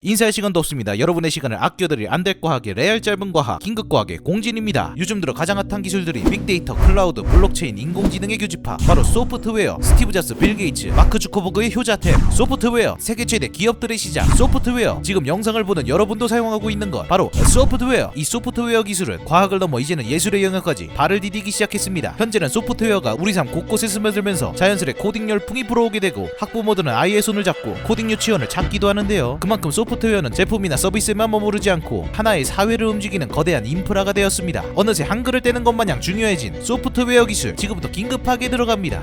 인사할 시간도 없습니다. 여러분의 시간을 아껴드릴 안될 과학의 레알 짧은 과학, 긴급 과학의 공진입니다. 요즘 들어 가장 핫한 기술들이 빅데이터, 클라우드, 블록체인, 인공지능의 교집합, 바로 소프트웨어. 스티브 잡스, 빌 게이츠, 마크 주커버그의 효자템 소프트웨어. 세계 최대 기업들의 시작 소프트웨어. 지금 영상을 보는 여러분도 사용하고 있는 것 바로 소프트웨어. 이 소프트웨어 기술은 과학을 넘어 이제는 예술의 영역까지 발을 디디기 시작했습니다. 현재는 소프트웨어가 우리 삶 곳곳에 스며들면서 자연스레 코딩 열풍이 불어오게 되고 학부모들은 아이의 손을 잡고 코딩 유치원을 찾기도 하는데요. 그만큼 소프트웨어는 제품이나 서비스에만 머무르지 않고 하나의 사회를 움직이는 거대한 인프라가 되었습니다. 어느새 한글을 떼는 것 마냥 중요해진 소프트웨어 기술, 지금부터 긴급하게 들어갑니다.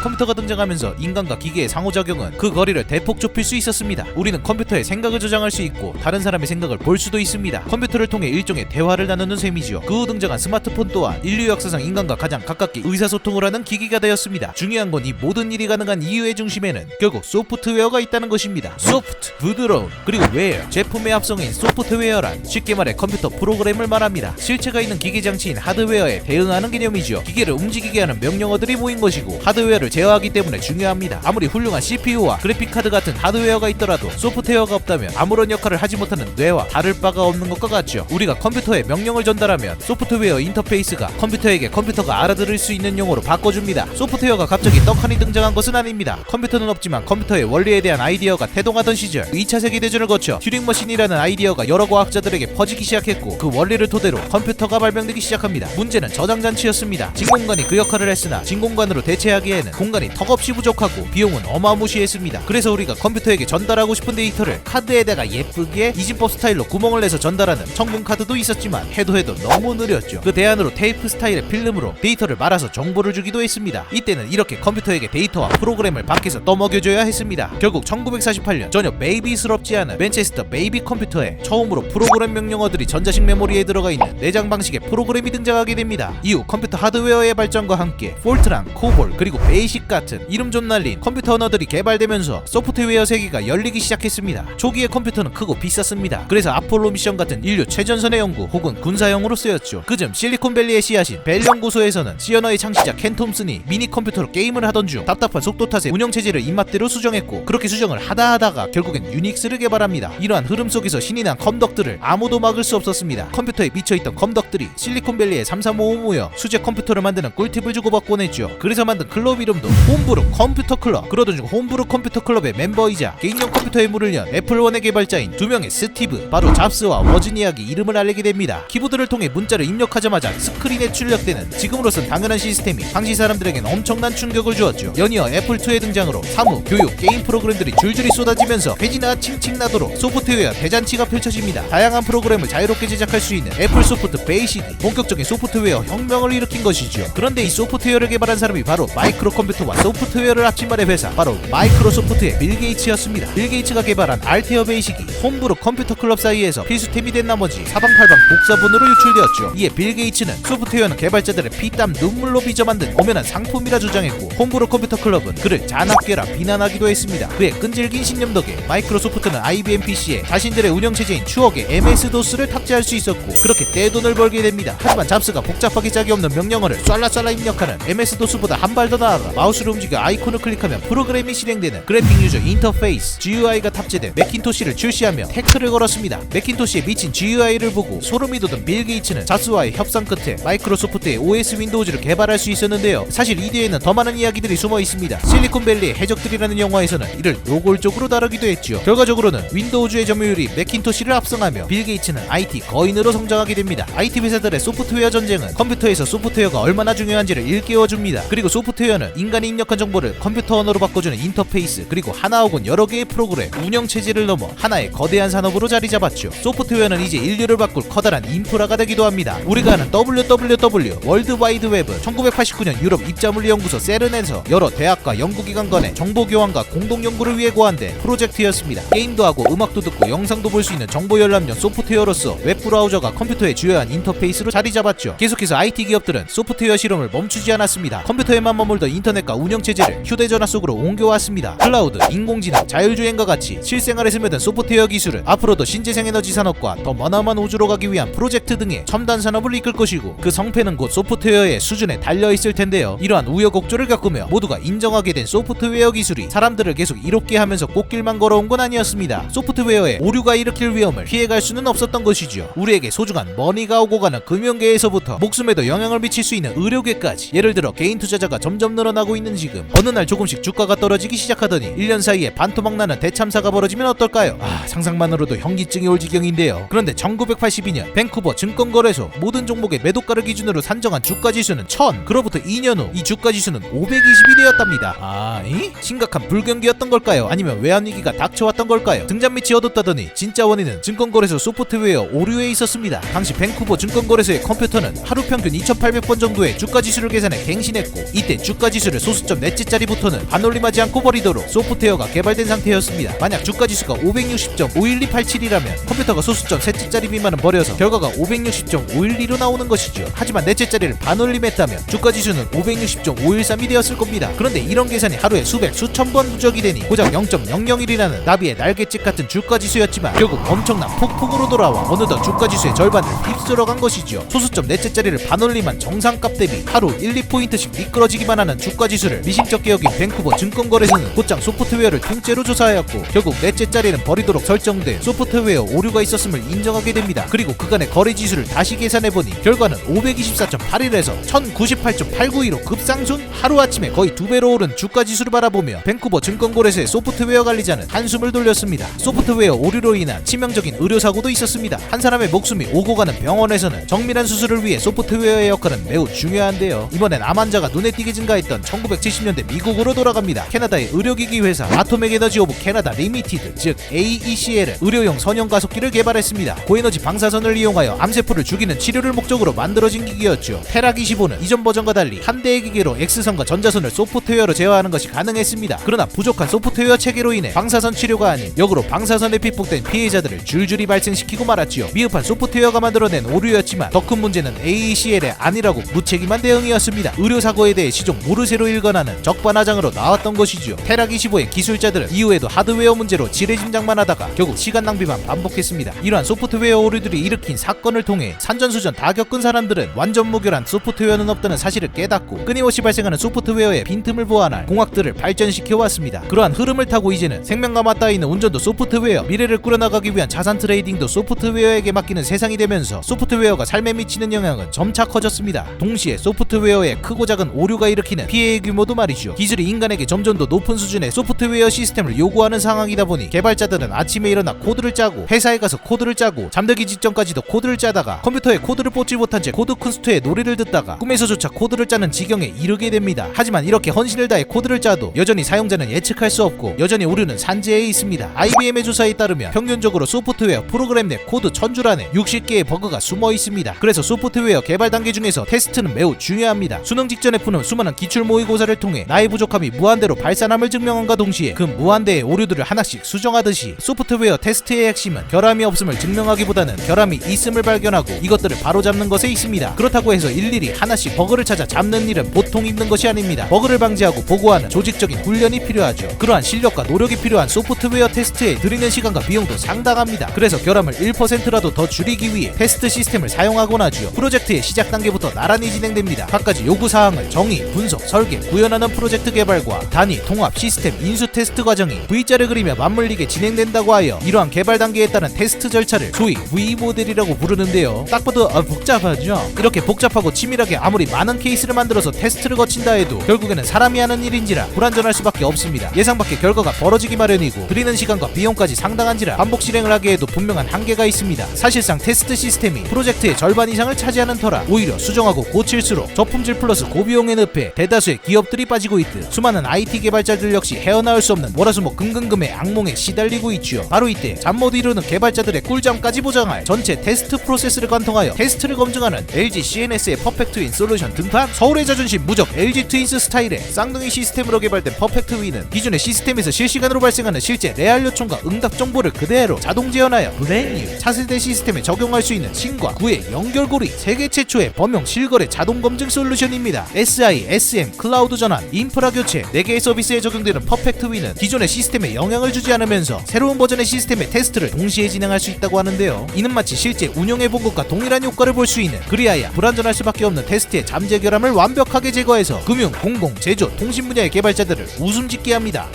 컴퓨터가 등장하면서 인간과 기계의 상호작용은 그 거리를 대폭 좁힐 수 있었습니다. 우리는 컴퓨터에 생각을 저장할 수 있고 다른 사람의 생각을 볼 수도 있습니다. 컴퓨터를 통해 일종의 대화를 나누는 셈이지요. 그 후 등장한 스마트폰 또한 인류 역사상 인간과 가장 가깝게 의사소통을 하는 기기가 되었습니다. 중요한 건 이 모든 일이 가능한 이유의 중심에는 결국 소프트웨어가 있다는 것입니다. 소프트, 부드러운, 그리고 웨어, 제품의 합성인 소프트웨어란 쉽게 말해 컴퓨터 프로그램을 말합니다. 실체가 있는 기계 장치인 하드웨어에 대응하는 개념이죠. 기계를 움직이게 하는 명령어들이 모인 것이고 하드웨어를 제어하기 때문에 중요합니다. 아무리 훌륭한 CPU와 그래픽카드 같은 하드웨어가 있더라도 소프트웨어가 없다면 아무런 역할을 하지 못하는 뇌와 다를 바가 없는 것과 같죠. 우리가 컴퓨터에 명령을 전달하면 소프트웨어 인터페이스가 컴퓨터에게 컴퓨터가 알아들을 수 있는 용어로 바꿔줍니다. 소프트웨어가 갑자기 떡하니 등장한 것은 아닙니다. 컴퓨터는 없지만 컴퓨터의 원리에 대한 아이디어가 태동하던 시절 2차 세계대전을 거쳐 튜링머신이라는 아이디어가 여러 과학자들에게 퍼지기 시작했고 그 원리를 토대로 컴퓨터가 발명되기 시작합니다. 문제는 저장장치였습니다. 진공관이 그 역할을 했으나 진공관으로 대체하기에는 공간이 턱없이 부족하고 비용은 어마무시했습니다. 그래서 우리가 컴퓨터에게 전달하고 싶은 데이터를 카드에다가 예쁘게 이진법 스타일로 구멍을 내서 전달하는 청분 카드도 있었지만 해도 너무 느렸죠. 그 대안으로 테이프 스타일의 필름으로 데이터를 말아서 정보를 주기도 했습니다. 이때는 이렇게 컴퓨터에게 데이터와 프로그램을 밖에서 떠먹여줘야 했습니다. 결국 1948년 전혀 베이비스럽지 않은 맨체스터 베이비 컴퓨터에 처음으로 프로그램 명령어들이 전자식 메모리에 들어가 있는 내장 방식의 프로그램이 등장하게 됩니다. 이후 컴퓨터 하드웨어의 발전과 함께 폴트랑 코볼 그리고 베이식 같은 이름 좀 날린 컴퓨터 언어들이 개발되면서 소프트웨어 세계가 열리기 시작했습니다. 초기의 컴퓨터는 크고 비쌌습니다. 그래서 아폴로 미션 같은 인류 최전선의 연구 혹은 군사용으로 쓰였죠. 그즈음 실리콘밸리의 씨앗인 벨 연구소에서는 시어너의 창시자 켄 톰슨이 미니 컴퓨터로 게임을 하던 중 답답한 속도 탓에 운영체제를 입맛대로 수정했고 그렇게 수정을 하다가 결국엔 유닉스를 개발합니다. 이러한 흐름 속에서 신이 난 컴덕들을 아무도 막을 수 없었습니다. 컴퓨터에 미쳐있던 컴덕들이 실리콘밸리의 335 모여 수제 컴퓨터를 만드는 꿀팁을 주고받곤 했죠. 그래서 만든 클럽 이름도 홈브루 컴퓨터 클럽. 그러던 중 홈브루 컴퓨터 클럽의 멤버이자 개인용 컴퓨터에 물을 연 애플원의 개발자인 두 명의 스티브, 바로 잡스와 워즈니악이 이름을 알리게 됩니다. 키보드를 통해 문자를 입력하자마자 스크린에 출력되는 지금으로선 당연한 시스템이 당시 사람들에겐 엄청난 충격을 주었죠. 연이어 애플2의 등장으로 사무, 교육, 게임 프로그램들이 줄줄이 쏟아지면서 돼지나 칭칭나도록 소프트웨어 대잔치가 펼쳐집니다. 다양한 프로그램을 자유롭게 제작할 수 있는 애플 소프트 베이식이 본격적인 소프트웨어 혁명을 일으킨 것이죠. 그런데 이 소프트웨어를 개발한 사람이 바로 마이크로 컴퓨터와 소프트웨어를 합친 말의 회사, 바로 마이크로소프트의 빌 게이츠였습니다. 빌 게이츠가 개발한 알테어 베이식이 홈브루 컴퓨터 클럽 사이에서 필수템이 된 나머지 사방팔방 복사본으로 유출되었죠. 이에 빌 게이츠는 소프트웨어는 개발자들의 피땀 눈물로 빚어 만든 엄연한 상품이라 주장했고 홈브루 컴퓨터 클럽은 그를 잔악계라 비난하기도 했습니다. 그의 끈질긴 신념 덕에 마이크로소프트는 IBM PC에 자신들의 운영체제인 추억의 MS-DOS를 탑재할 수 있었고 그렇게 떼돈을 벌게 됩니다. 하지만 잡스가 복잡하기 짝이 없는 명령어를 쏴라쏴라 입력하는 MS-DOS보다 한 발 더 나아가 마우스를 움직여 아이콘을 클릭하면 프로그램이 실행되는 그래픽 유저 인터페이스 GUI가 탑재된 매킨토시를 출시하며 태클을 걸었습니다. 매킨토시에 미친 GUI를 보고 소름이 돋은 빌 게이츠는 잡스와의 협상 끝에 마이크로소프트의 OS 윈도우즈를 개발할 수 있었는데요. 사실 이 뒤에는 더 많은 이야기들이 숨어 있습니다. 실리콘밸리의 해적들이라는 영화에서는 이를 노골적으로 다루기도 했죠. 결과적으로는 윈도우즈의 점유율이 매킨토시를 압승하며 빌 게이츠는 IT 거인으로 성장하게 됩니다. IT 회사들의 소프트웨어 전쟁은 컴퓨터에서 소프트웨어가 얼마나 중요한지를 일깨워줍니다. 그리고 소프트웨어는 인간이 입력한 정보를 컴퓨터 언어로 바꿔주는 인터페이스, 그리고 하나 혹은 여러 개의 프로그램, 운영체제를 넘어 하나의 거대한 산업으로 자리 잡았죠. 소프트웨어는 이제 인류를 바꿀 커다란 인프라가 되기도 합니다. 우리가 아는 WWW 월드와이드 웹은 1989년 유럽 입자물리연구소 세른에서 여러 대학과 연구기관 간의 정보교환과 공동연구를 위해 고안된 프로젝트였습니다. 게임도 하고 음악도 듣고 영상도 볼 수 있는 정보열람용 소프트웨어로서 웹브라우저가 컴퓨터의 주요한 인터페이스로 자리 잡았죠. 계속해서 IT 기업들은 소프트웨어 실험을 멈추지 않았습니다. 컴퓨터에만 머물던 인터넷과 운영체제를 휴대전화 속으로 옮겨왔습니다. 클라우드, 인공지능, 자율주행과 같이 실생활에 스며든 소프트웨어 기술은 앞으로도 신재생에너지 산업과 더 머나먼 우주로 가기 위한 프로젝트 등의 첨단 산업을 이끌 것이고 그 성패는 곧 소프트웨어의 수준에 달려있을 텐데요. 이러한 우여곡절을 겪으며 모두가 인정하게 된 소프트웨어 기술이 사람들을 계속 이롭게 하면서 꽃길만 걸어온 건 아니었습니다. 소프트웨어의 오류가 일으킬 위험을 피해갈 수는 없었던 것이죠. 우리에게 소중한 머니가 오고 가는 금융계에서부터 목숨에도 영향을 미칠 수 있는 의료계까지, 예를 들어 개인 투자자가 점점 늘어나고 있는 지금 어느 날 조금씩 주가가 떨어지기 시작하더니 1년 사이에 반토막 나는 대참사가 벌어지면 어떨까요? 상상만으로도 현기증이 올 지경인데요. 그런데 1982년 밴쿠버 증권거래소 모든 종목의 매도가를 기준으로 산정한 주가지수는 1000, 그로부터 2년 후 이 주가지수는 520이 되었답니다. 심각한 불경기였던 걸까요? 아니면 외환위기가 닥쳐왔던 걸까요? 등잔 밑이 어둡다더니 진짜 원인은 증권거래소 소프트웨어 오류에 있었습니다. 당시 밴쿠버 증권거래소의 컴퓨터는 하루 평균 2800번 정도의 주가지수를 계산해 갱신했고, 이때 주가지수를 소수점 넷째짜리부터는 반올림하지 않고 버리도록 소프트웨어가 개발된 상태였습니다. 만약 주가지수가 560.51287이라면 컴퓨터가 소수점 셋째짜리 미만은 버려서 결과가 560.512로 나오는 것이죠. 하지만 넷째짜리를 반올림했다면 주가지수는 560.513이 되었을 겁니다. 그런데 이런 계산이 하루에 수백 수천 번 누적이 되니 고작 0.001이라는 나비의 날갯짓 같은 주가지수였지만 결국 엄청난 폭풍으로 돌아와 어느덧 주가지수의 절반을 휩쓸어 간 것이죠. 소수점 넷째짜리를 반올림한 정상값 대비 하루 1~2포인트씩 미끄러지기만 하는 주가지수를 미심쩍게 여긴 밴쿠버 증권거래소는 곧장 소프트웨어를 통째로 조사하였고, 결국 넷째짜리는 버리도록 설정돼 소프트웨어 오류가 있었음을 인정하게 됩니다. 그리고 그간의 거래지수를 다시 계산해보니 결과는 524.81에서 1098.892로 급상승. 하루아침에 거의 2배로 오른 주가지수를 바라보며 밴쿠버 증권거래소의 소프트웨어 관리자는 한숨을 돌렸습니다. 소프트웨어 오류로 인한 치명적인 의료사고도 있었습니다. 한 사람의 목숨이 오고 가는 병원에서는 정밀한 수술을 위해 소프트웨어의 역할은 매우 중요한데요. 이번엔 암 환자가 눈에 띄게 증가했던 1970년대 미국으로 돌아갑니다. 캐나다의 의료기기 회사 아토믹 에너지 오브 캐나다 리미티드, 즉 AECL은 의료용 선형 가속기를 개발했습니다. 고에너지 방사선을 이용하여 암세포를 죽이는 치료를 목적으로 만들어진 기기였죠. 테락25는 이전 버전과 달리 한 대의 기계로 X선과 전자선을 소프트웨어로 제어하는 것이 가능했습니다. 그러나 부족한 소프트웨어 체계로 인해 방사선 치료가 아닌 역으로 방사선에 핍복된 피해자들을 줄줄이 발생시키고 말았지요. 미흡한 소프트웨어가 만들어낸 오류였지만 더 큰 문제는 AECL의 아니라고 무책임한 대응이었습니다. 의료사고에 대해 시종 모르쇠로 일관하는 적반하장으로 나왔던 것이죠. 테락25의 기술자들은 이후에도 하드웨어 문제로 지레짐작만 하다가 결국 시간 낭비만 반복했습니다. 이러한 소프트웨어 오류들이 일으킨 사건을 통해 산전수전 다 겪은 사람들은 완전 무결한 소프트웨어는 없다는 사실을 깨닫고 끊임없이 발생하는 소프트웨어의 빈틈을 보완할 공학들을 발전시켜왔습니다. 그러한 흐름을 타고 이제는 생명과 맞닿아 있는 운전도 소프트웨어, 미래를 꾸려나가기 위한 자산 트레이딩도 소프트웨어에게 맡기는 세상이 되면서 소프트웨어가 삶에 미치는 영향은 점차 커졌습니다. 동시에 소프트웨어에 크고 작은 오류가 일으키는 피해의 규모도 말이죠. 기술이 인간에게 점점 더 높은 수준의 소프트웨어 시스템을 요구하는 상황이다 보니 개발자들은 아침에 일어나 코드를 짜고 회사에 가서 코드를 짜고 잠들기 직전까지도 코드를 짜다가 컴퓨터에 코드를 뽑지 못한 채 코드 쿤스트의 노래를 듣다가 꿈에서조차 코드를 짜는 지경에 이르게 됩니다. 하지만 이렇게 헌신을 다해 코드를 짜도 여전히 사용자는 예측할 수 없고 여전히 오류는 산재해 있습니다. IBM의 조사에 따르면 평균적으로 소프트웨어 프로그램 내 코드 1000줄 안에 60개의 버그가 숨어 있습니다. 그래서 소프트웨어 개발 단계 중에서 테스트는 매우 중요합니다. 수능 직전에 푸는 수많은 기출 모의고사를 통해 나의 부족함이 무한대로 발산함을 증명함과 동시에 그 무한대의 오류들을 하나씩 수정하듯이 소프트웨어 테스트의 핵심은 결함이 없음을 증명하기보다는 결함이 있음을 발견하고 이것들을 바로잡는 것에 있습니다. 그렇다고 해서 일일이 하나씩 버그를 찾아 잡는 일은 보통 힘든 것이 아닙니다. 버그를 방지하고 보고하는 조직적인 훈련이 필요하죠. 그러한 실력과 노력이 필요한 소프트웨어 테스트에 들이는 시간과 비용도 상당합니다. 그래서 결함을 1%라도 더 줄이기 위해 테스트 시스템을 사용하곤 하죠. 프로젝트의 시작 단계부터 나란히 진행됩니다. 각가지 요구사항을 정의, 분석, 설계, 구현하는 프로젝트 개발과 단위, 통합, 시스템, 인수 테스트 과정이 V자를 그리며 맞물리게 진행된다고 하여 이러한 개발 단계에 따른 테스트 절차를 소위 V모델이라고 부르는데요. 딱 봐도 복잡하죠? 이렇게 복잡하고 치밀하게 아무리 많은 케이스를 만들어서 테스트를 거친다 해도 결국에는 사람이 하는 일인지라 불완전할 수밖에 없습니다. 예상 밖의 결과가 벌어지기 마련이고 들이는 시간과 비용까지 상당한지라 반복 실행을 하게 해도 분명한 한계가 있습니다. 사실상 테스트 시스템이 프로젝트의 절반 이상을 차지하는 터라 오히려 수정하고 고칠수록 저품질 플러스 고비용의 늪에 대다수의 기업들이 빠지고 있듯 수많은 IT 개발자들 역시 헤어나올 수 없는 월화수목 금금금의 악몽에 시달리고 있지요. 바로 이때 잠 못 이루는 개발자들의 꿀잠까지 보장할 전체 테스트 프로세스를 관통하여 테스트를 검증하는 LG CNS의 퍼펙트윈 솔루션 등판. 서울의 자존심 무적 LG 트윈스 스타일의 쌍둥이 시스템으로 개발된 퍼펙트윈은 기존의 시스템에서 실시간으로 발생하는 실제 레알 요청과 응답 정보를 그대로 자동 재현하여 브랜뉴 차세대 시스템에 적용할 수 있는 신과 구의 연결고리, 세계 최초의 범용 실거래 자동 검증 솔루션입니다. SI, SM, 클라우드 전환, 인프라 교체, 4개의 서비스에 적용되는 퍼펙트 윈은 기존의 시스템에 영향을 주지 않으면서 새로운 버전의 시스템의 테스트를 동시에 진행할 수 있다고 하는데요. 이는 마치 실제 운영해본 것과 동일한 효과를 볼 수 있는, 그리하여 불완전할 수밖에 없는 테스트의 잠재 결함을 완벽하게 제거해서 금융, 공공, 제조, 통신 분야의 개발자들을 웃음짓게 합니다.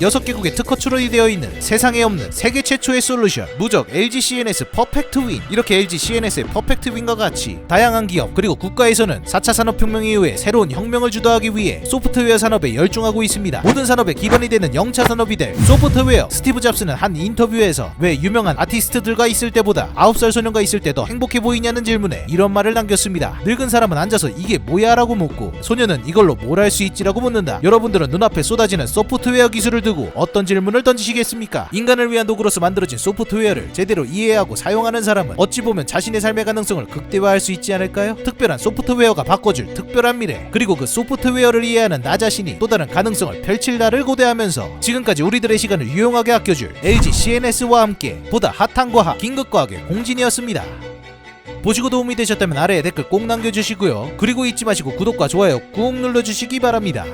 6개국의 특허 출원이 되어 있는 세상에 없는 세계 최초의 솔루션, 무적 LG CNS 퍼펙트 윈. 이렇게 LG CNS의 퍼펙트 윈과 같이 다양한 기업 그리고 국가에서는 4차 산업혁명 이후에 새로운 혁명을 주도하기 위해 소프트웨어 산업에 열중하고 있습니다. 모든 산업의 기반이 되는 영차 산업이 될 소프트웨어. 스티브 잡스는 한 인터뷰에서 왜 유명한 아티스트들과 있을 때보다 9살 소년과 있을 때 더 행복해 보이냐는 질문에 이런 말을 남겼습니다. 늙은 사람은 앉아서 이게 뭐야 라고 묻고, 소년은 이걸로 뭘 할 수 있지라고 묻는다. 여러분들은 눈앞에 쏟아지는 소프트웨어 기술을 두고 어떤 질문을 던지시겠습니까? 인간을 위한 도구로서 만들어진 소프트웨어를 제대로 이해하고 사용하는 사람은 어찌 보면 자신의 삶의 가능성을 극대화할 수 있지 않을까요? 특별한 소프트웨어가 바꿔줄 특별한 미래, 그리고 그 소프트웨어를 이해하는 나 자신이 또 다른 가능성을 펼칠 날을 고대하면서 지금까지 우리들의 시간을 유용하게 아껴줄 LG CNS와 함께 보다 핫한 과학, 긴급과학의 공진이었습니다. 보시고 도움이 되셨다면 아래에 댓글 꼭 남겨주시고요. 그리고 잊지 마시고 구독과 좋아요 꾹 눌러주시기 바랍니다.